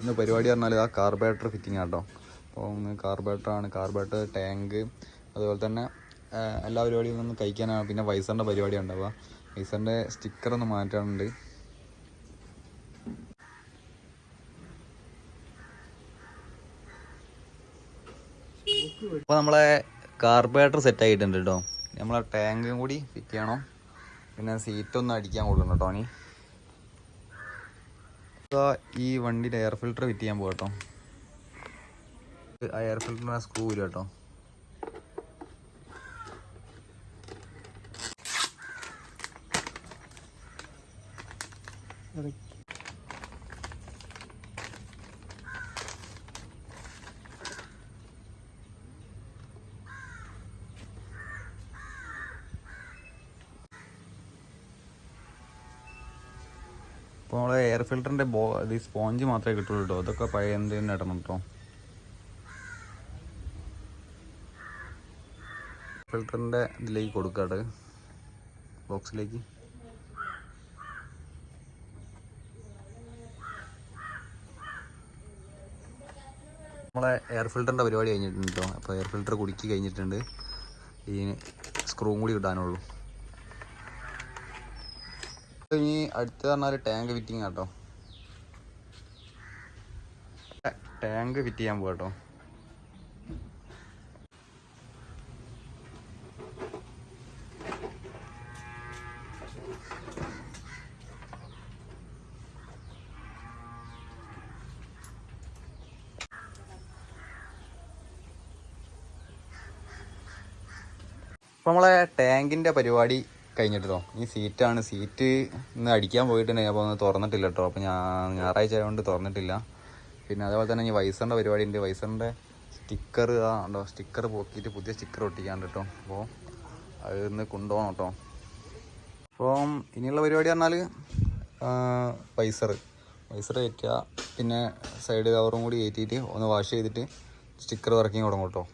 ഇന്ന് പരിപാടി പറഞ്ഞാൽ ആ കാർബറേറ്റർ ഫിറ്റിംഗ് ആട്ടോ. അപ്പോൾ ഒന്ന് കാർബറേറ്റർ ടാങ്ക്, അതുപോലെ തന്നെ എല്ലാ പരിപാടിയും ഒന്ന് കഴിക്കാനാണ്. പിന്നെ വൈസറിൻ്റെ പരിപാടി ഉണ്ടാവുക. വൈസറിൻ്റെ സ്റ്റിക്കറൊന്ന് മാറ്റാനുണ്ട്. അപ്പോൾ നമ്മളെ കാർബറേറ്റർ സെറ്റ് ആയിട്ടുണ്ട് കേട്ടോ. നമ്മളെ ടാങ്കും കൂടി ഫിറ്റ് ചെയ്യണം. പിന്നെ സീറ്റൊന്നും അടിക്കാൻ കൊടുക്കണം കേട്ടോ. ഇനി ഈ വണ്ടിയുടെ എയർ ഫിൽറ്റർ ഫിറ്റ് ചെയ്യാൻ പോകട്ടോ. ആ എയർ ഫിൽറ്ററിന് സ്ക്രൂ ഇല്ല കേട്ടോ. അപ്പോൾ നമ്മളെ എയർ ഫിൽറ്ററിൻ്റെ ഇത് സ്പോഞ്ച് മാത്രമേ കിട്ടുള്ളൂ കേട്ടോ. അതൊക്കെ പഴയ എന്തെങ്കിലും ഇടണം കേട്ടോ. ഫിൽറ്ററിൻ്റെ ഇതിലേക്ക് കൊടുക്കാട്ട്, ബോക്സിലേക്ക്. നമ്മളെ എയർ ഫിൽറ്ററിൻ്റെ പരിപാടി കഴിഞ്ഞിട്ടുണ്ട് കേട്ടോ. അപ്പോൾ എയർ ഫിൽറ്റർ കുടുക്കി കഴിഞ്ഞിട്ടുണ്ട്. ഈ സ്ക്രൂവും കൂടി ഇടാനുള്ളൂ. ഇനി അടുത്ത് പറഞ്ഞാൽ ടാങ്ക് ഫിറ്റിങ് കേട്ടോ. ടാങ്ക് ഫിറ്റ് ചെയ്യാൻ പോകാം കേട്ടോ. അപ്പോൾ നമ്മളെ ടാങ്കിൻ്റെ പരിപാടി കഴിഞ്ഞിട്ടോ. ഈ സീറ്റാണ്. സീറ്റ് ഇന്ന് അടിക്കാൻ പോയിട്ടുണ്ടെങ്കിൽ അപ്പോൾ ഒന്ന് തുറന്നിട്ടില്ല കേട്ടോ. അപ്പോൾ ഞായറാഴ്ച ആയതുകൊണ്ട് തുറന്നിട്ടില്ല. പിന്നെ അതേപോലെ തന്നെ ഈ വൈസറിൻ്റെ പരിപാടി ഉണ്ട്. വൈസറിൻ്റെ സ്റ്റിക്കർ ഉണ്ടോ, സ്റ്റിക്കർ പോക്കിയിട്ട് പുതിയ സ്റ്റിക്കർ ഒട്ടിക്കാണ്ട് കേട്ടോ. അപ്പോൾ അത് ഇന്ന് കൊണ്ടുപോകണം കേട്ടോ. അപ്പം ഇനിയുള്ള പരിപാടി പറഞ്ഞാൽ വൈസർ കയറ്റുക, പിന്നെ സൈഡ് കവറും കൂടി കയറ്റിയിട്ട് ഒന്ന് വാഷ് ചെയ്തിട്ട് സ്റ്റിക്കർ വർക്കിങ് തുടങ്ങും കേട്ടോ.